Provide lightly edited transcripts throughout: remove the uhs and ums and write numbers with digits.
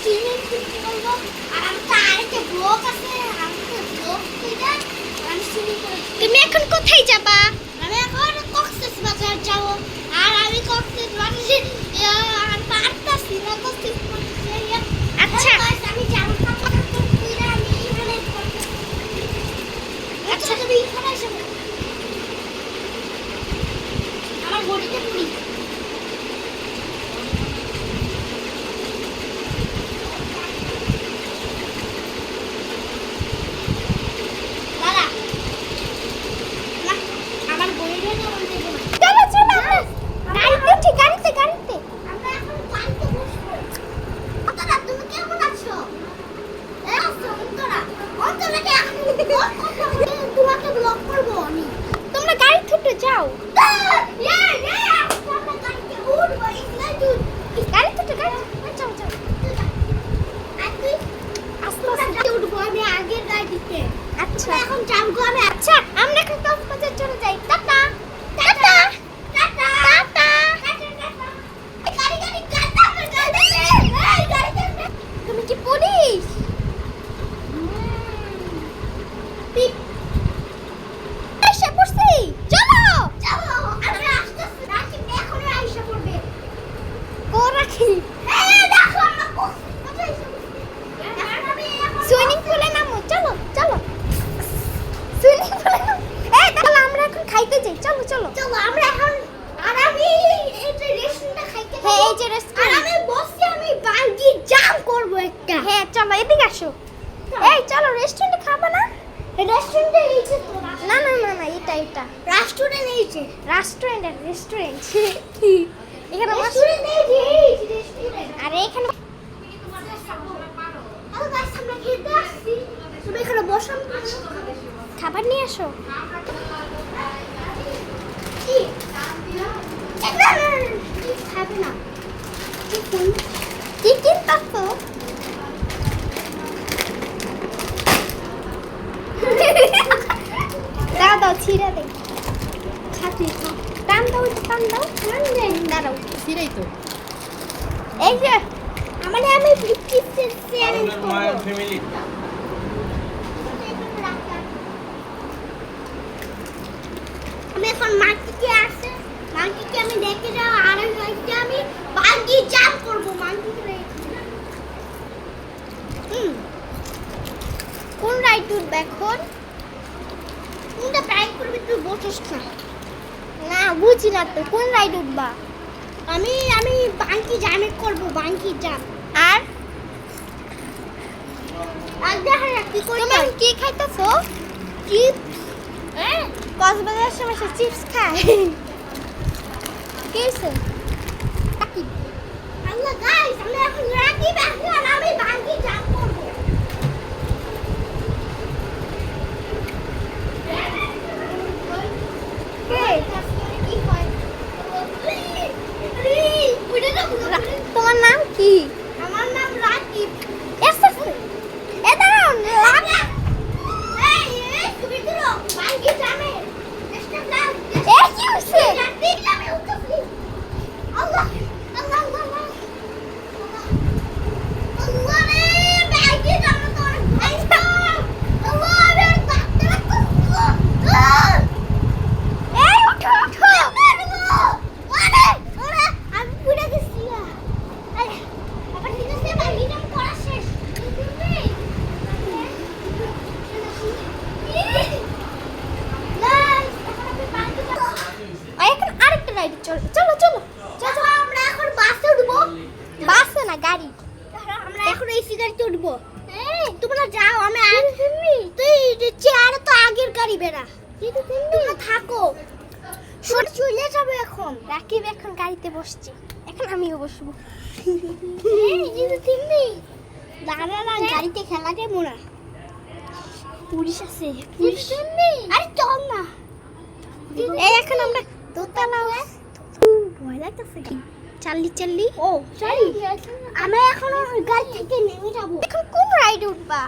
Swimming pool করবো আর আমি তো আরেকটা ব্লক আছে আমি তো ব্লক কইরা আমি সুইমিং করব। তুমি এখন কোথায় যাবা? আমি এখন কক্সবাজার যাব। আর আমি কক্সবাজারে আর পারতাছি না কক্সবাজারে। আচ্ছা আমি যাব কইরা আমি এখানে আচ্ছা তুমি এখানে এসো আমার বডিতে পুরি এখন যাবো আমি। আচ্ছা আমরা এখন কক্সবাজার চলে যাই। টাটা টাটা টাটা টাটা গাড়ি গাড়ি টাটা এই গাড়ি তুমি কি পুলিশ? পিপ এসে পড়ছি। চলো চলো আমরা আসতেছি। রাখি এখন আইসা পড়বে কো রাখি। এই দেখো আমরা কোথায় এসে পড়ছি। সুইমিং পুলে নামো। চলো চলো খাইতে যাই। চলো চলো চলো আমরা এখন। আর আমি এই যে রেস্টুরেন্টে খাইতে যাবো। হ্যাঁ এই যে রেস্টুরেন্ট। আর আমি বসছি আমি বাঙ্গি জাম্প করব একটা। হ্যাঁ চলো এদিকে আসো। এই চলো রেস্টুরেন্টে খাবা না? রেস্টুরেন্টে এই যে তো না না না না এটা এটা রেস্টুরেন্ট এই যে রেস্টুরেন্ট এখানে রেস্টুরেন্ট এই যে রেস্টুরেন্ট। আর এখানে হ্যালো গাইস আমরা খেতে আসছি। তুমি এখানে বসো খাবার নিয়ে আসো। খাবে না কি কিনতাছো? দাও দাও ছিঁড়া দে। খাচ্ছি টান দাও টান দাও দাঁড়াও ছিঁড়াই তো। এই যে মানে আমি চিপসের চ্যালেঞ্জ করব। ফ্যামিলি আমি এখন মার্কেটে আসছে। মার্কেটে আমি দেখে যাও আর আমি বাঙ্গি জাম্প করব। মার্কেটে কোন রাইড উঠবে এখন? কোনটা ট্রাই করবি তুই বসিস না। না বুঝি না তো কোন রাইড উঠবা? আমি বাঙ্গি জাম্প করব। বাঙ্গি জাম্প আর দেখা কি করব। তুমি কি খাইতেছো? চিপস। কক্সবাজারের সময় সে চিপস খায়। কেসে আল্লাহ গাইস আমরা এখন রাখি বাকি আর আমি বাঙ্গি জাম্প করব। তোমার নাম কি? আমার নাম রাকিব। এ দাঁড়াও তুমি তো বাঙ্গি জামে কি হচ্ছে? আল্লাহ আল্লাহ আল্লাহ আল্লাহ রে বাঙ্গি জামে তো ভাই আল্লাহ রে ডাক্তার এই ওঠো ওঠো আরে আরে আমি পুরো গেছি। আরে আবার ঠিক আছে বাঙ্গি জাম করা শেষ। চলো চলো চলো চলো আমরা এখন বাসে উঠবো। বাসে না গাড়ি। আমরা এখন এসি গাড়িতে উঠবো। তোমরা যাও আমি তুই চেয়ারে তো আগের গাড়ি বেরা। তোমরা থাকো সরে চলে যাবে এখন। রাকিব এখন গাড়িতে বসছে। এখন আমিও বসবো। দাঁড়া না গাড়িতে খেলা যাবো না। পুলিশ আছে পুলিশ। আরে চল না এই এখন আমরা দোতলা ভয় লাগতেছে কি? চাল্লি চাল্লি ও চাল্লি আমরা এখন গাড়ি থেকে নেমে যাব। এখন কোন রাইড উঠবা?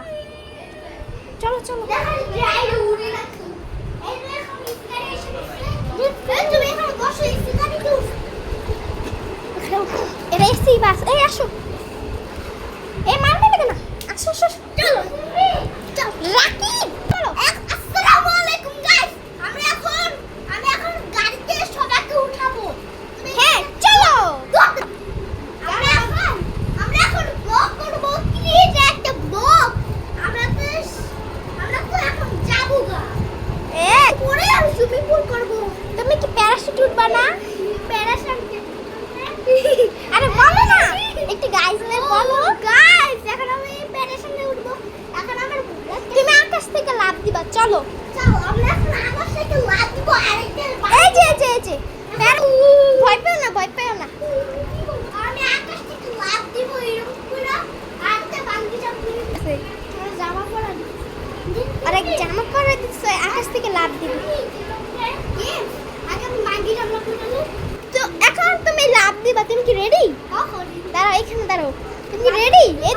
চলো চলো রাইড উঠে রাখো। এই দেখো গাড়ি এসে গেছে। তুমি এখন বসো এসি গাড়িতে উঠো। এটা এসি বাস। এই আসো চলো রাকিব চলো আসসালামু আলাইকুম গাইস আমি এখন গাড়িতে সবাইকে উঠাবো হ্যাঁ চলো আমরা এখন ব্লগ করব কি এটা একটা ব্লগ আমরা তো এখন যাবো গা পরে আর সুইমিং পুল করব তুমি কি প্যারাশুট উঠবা না প্যারাশুট আরে বলো না একটু গাইসদের বলো গাইস এখন আমি প্যারাশুটে উঠবো এখন আমার তুমি আকাশ থেকে লাফ দিবা চলো চলো আমরা এখন আকাশ থেকে লাফ দিব আরেকটা এই যে ভয় পেও না আমি আকাশ থেকে লাফ দিব এরকম করে আরেকটা বাঙ্গি জাম্প দিছে জামা পরা আরেক জামা পরা দিছে আকাশ থেকে লাফ দিব আগে আমি বাঙ্গি জাম্প করব তো এখন তুমি লাফ দিবা তুমি কি রেডি দাঁড়াও এখানে দাঁড়াও তুমি কি রেডি এই